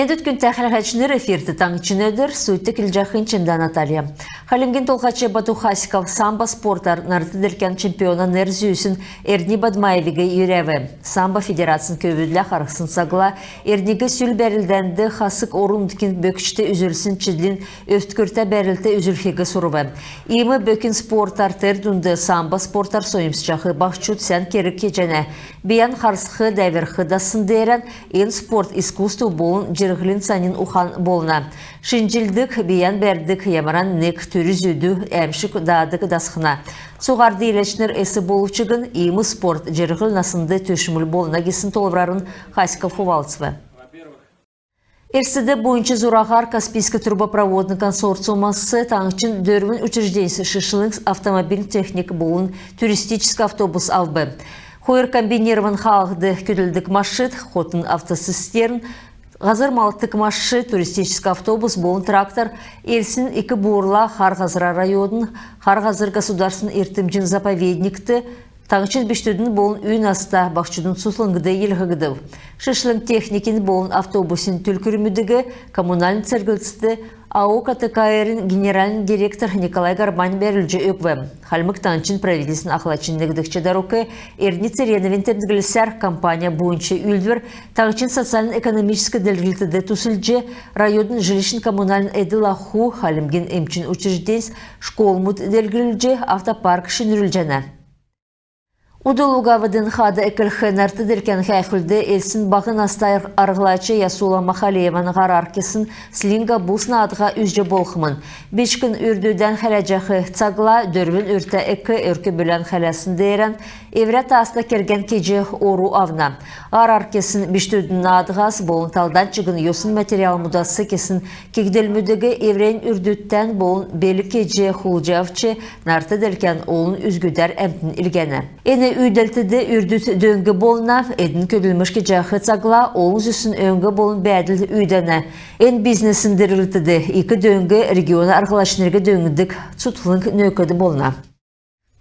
Медут күн тәхіләхәчінер эфирді таңчынөдір, суйты кілжақын чемді Наталья. Халимген толқачы Бату Хасиков самбо спортар нарты ділкен чемпиона нерзүйсін Эрни Бадмаевиге үйрәві. Самбо федерациясын көбідлі қарықсын сағыла, Эрниге сүл бәрілденді қасық орындыкін бөкішті үзілсін чидлін өфткөрті бәрілті үзілхегі сұрывы. Имы бөкін спортар тердунды самбо спортар союмсчақы бақчут сән керік кечені. Биян қарсықы дәверхы дасын дейрен, ен спорт искусству болын жырғылын санын ухан болына. Шинжилдік биян бәрдік ямаран нек түрізуді әмшік дадық дасқына. Соғарды елешінер әсі болучығын имы спорт жырғыл насынды төшіміл болына кесін толырарын Хасиков Хувалцвы. Эрсіді бойынчы Зурағар Каспийский трубопроводный консорциумасы таңчын дөрвін учрежденісі Шишылың автомобиль техник болын туристический автобус албы. Хойыр комбинирован халықты күділдік машит, хотын автосистерн, ғазыр малттық маши, туристический автобус, болын трактор, елсін екі буырла Харғазыра районын, Харғазыр государственный иртімжін заповедникті, таңчын бештөдің болын үйін аста бақчудың сұслыңғыды елғығыды. Шышлың техникін болын автобусын түлкірімідігі коммунальный цергілісті АО КТКР генеральный директор Николай Гарбань бәрілжі өкві. Халмық таңчын правительсін ақылачынлығдықчы даруқы Эрни Цереновин тәрдігілісер компания бойынша үлдвер таңчын социально-экономический дәлгілтіді тұсылжы районын жилищен коммунальный әділаху халімген эмчин учрежденс школмут дәлгілжі автопарк шынырылжаны. Удулугавыдың хады әкілхі нарты діркен қайқылды елсін бағын астайыр арғылачы Ясула Махалиеван ғараркесін слинга бұсына адыға үзжі болқымын. Бешкін үрдуден қәләжақы цағыла дөрвін үрті әкі өркі білен қәләсін дейрен, еврет аста керген кеже ору авна. Ғараркесін бештөдің адығас болын талдан чығын йосын материал мұдасы кесін кегделмүдігі еврен үрдүттен болын белі кеже хулжавчы нарты діркен олын үзгүдер әмтін ilgені. Үйдәлтіді үрдіт дөңгі болына, әдін көділмішкі жақы цағыла, олың зүсін өңгі болын бәділ үйдәні. Ән бизнесін дірілтіді, екі дөңгі регионы арғылашынырғы дөңгідік сұтылың нөкөді болына.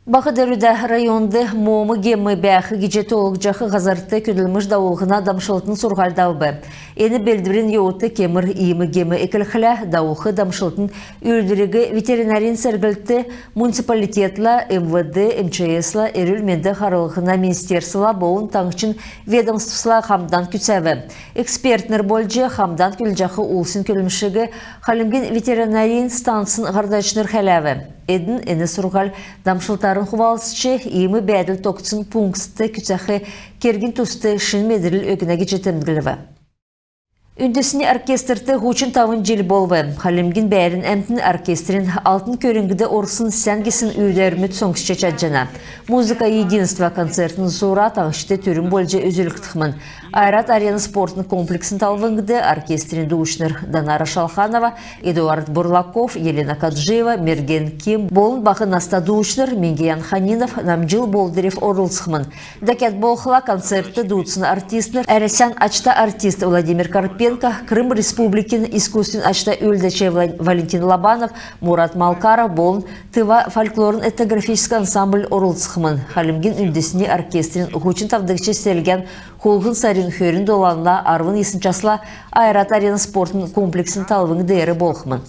Бақыдырыда районды момы геммы бәқі геже толық жақы ғазарты көділміш дауылғына дамшылытын сұрғалдауы. Әні белдірін еуті кемір иімі гемі екілхілі дауылғы дамшылытын үлдірігі ветеринарин сәргілті муниципалитетла, МВД, МЧСла, әрілменді қарылығына министерсіла болын таңшын ведомствосла қамдан күтсәві. Экспертнер болжы қамдан көл жақы олсын көлімшігі қалымген ветеринарин стансын ғардашыныр хәләві. Әдін әні сұрғал дамшылтарын құвалысычы иімі бәділ тоқытсын пунксты күтсәқі керген тұсты шын медіріл өкінәге жетімділігі. Үндесіне оркестрті ғучын тауын жел болвы. Халимген бәрін әмтін оркестрин алтын көрінгіді орсын сәнгесін үйдерімет соңшыча чаджана. Музыка единства концертін зора таңшыты түрін болжы өзіліктіқмін. Айрат арена спортын комплексін талвыңгіді оркестрин душнер Данара Шалханова, Эдуард Бурлаков, Елена Каджиева, Мерген Ким, болын бақы Наста душнер, Менгиян Ханинов, Намджил Болдырев орылсықмын. Дәкет болқыла концертті дұтсын артистнер, әресян ачта артист Владимир Карпенко, Крым Республикин искусствен ачта үлдәче Валентин Лобанов, Мурат Малкаров, болын Тыва фольклорын этнографический ансамбль орылсықмын. Халимген үлдесіне оркестрин ғучын тавдықчы селген Холғын сарин хөрін доланла арвын есінчасла Айрат арена спортын комплексін талвың дейірі болқымын.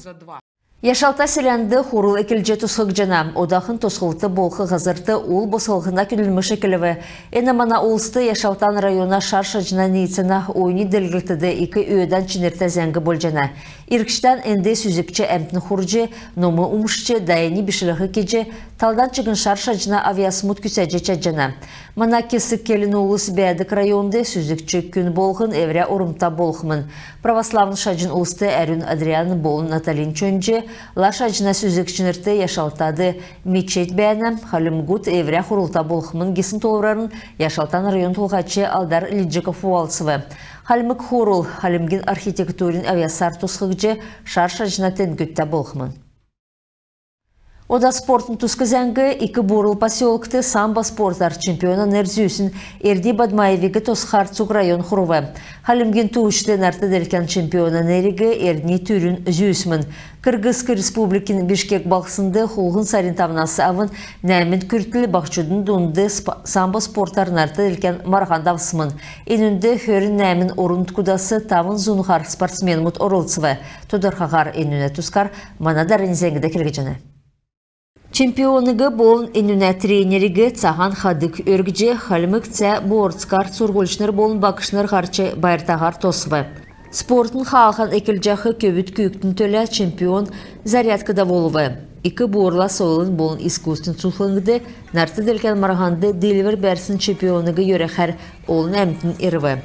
Яшалта селянды хурул экелже тусхык жана, одахын тосхылты болқы ғазырты ол босылғына күлілміш екіліві. Әні мана олысты Яшалтан района шарша жына нейцена ойны ділгілтіді екі өйдан чинерті зәңгі бол жана. Иркштан әнде сүзікчі әмтін хуржы, номы умшчы, дайыны бішіліғі кеже, талдан чыгын шарша жына авиасмут күсәже чаджана. Мана кесік келін олыс бәдік районды сүзікчі күн болғын әвря орымта болғымын. Православны шаджын олысты әрін Адрианы болын Наталин Чөнже, Лаша жына сүзікчінірті Яшалтады мечет бәнім, Халимгут әвря құрылта болғымын гесін толырарын Яшалтан район толғачы Алдар Лиджиков Уалцывы. Халимік хурул, Халимген архитектурин авиасар тосқығычы шарша жына тәнгүтті болғымын. Oda sportun tuskazangı iki burul pasiolkты самбо спортар чемпиона нерзюсін Эрди Бадмаевигі Тосхарцук район хұрувы. Халимген туышты нартыдеркен чемпиона неригі Эрдни түрін зюсмін. Кыргызскы республикин Бишкек балқсынды хулғын саринтавнасы авын нәмін күртілі бақчудың дұнды самбо спортар нартыдеркен марғандавсымын. Енінді хөрін нәмін орын кудасы тавын зунғар спортсмен мұт орылцывы. Тодырхағар еніне тускар манадар ензеңгіде келгежені. Чемпионыгы болын энүнә тренеригі цаган хадык өргіже халымыкца борцкар сургульшныр болын бакышныр харчы байыртағар тосывы. Спортын халхан экілжақы көбіт күйіктін төлі чемпион зарядкада болуы. Икі борла сойлын болын искусстын сұлқыңды нарты дөлкен марғанды деливер бәрсін чемпионыгы йөрәхәр олын әмтін ирвы.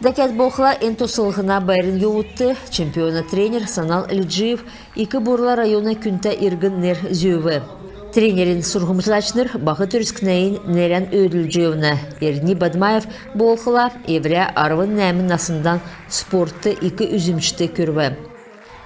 Дәкәт боқла ен тосылғына байрын еуытты чемпиона тренер Санал Ильджиев икі борла района күнті иргін нер зүйві. Тренерин сурғымышлачныр бағы түріскінейін нерен өділжеуіні. Эрни Бадмаев болқыла евря арвын нәмін насындан спортты икі үзімшті көрві.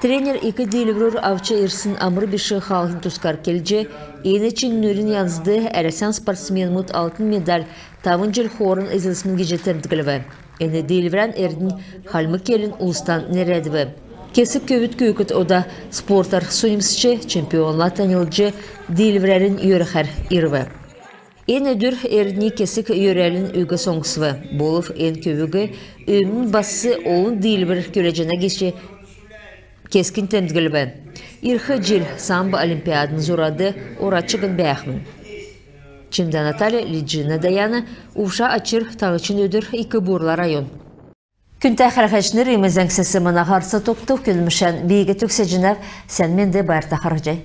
Тренер икі дейлігрөр авча ирсын амыр біші халқын тұскар келже, ені чиңнөрін янзды әресен спортсмен мұт алтын медаль тавын жыл хорын изылсымын гежеттердігілі. Ені дейліврен әрдің халмы келін ұлыстан нередіві. Кесіп көбіт көкіт ода спортар сунимсычы чемпионла танылжы дейліврерін үйіріқар ирві. Ен өдір әрдіне кесік үйірелін өгі соңғысывы. Болып ен көбігі өмін басы олын дейлівер көрежіне кеші кескін тәмдігілі. Ирхы жил самбо олимпиадын зұрады оратчығын бәяқмын. Чимда Наталья, Лиджина Даяна, Увша Ачир, Таңычын өдір, икі бурла район. Күнті әқірәқәшінер емізәңсесі мұна қарсы тоқтық көлмішен бейгі түксе жинав, сән менде байырта қаржай.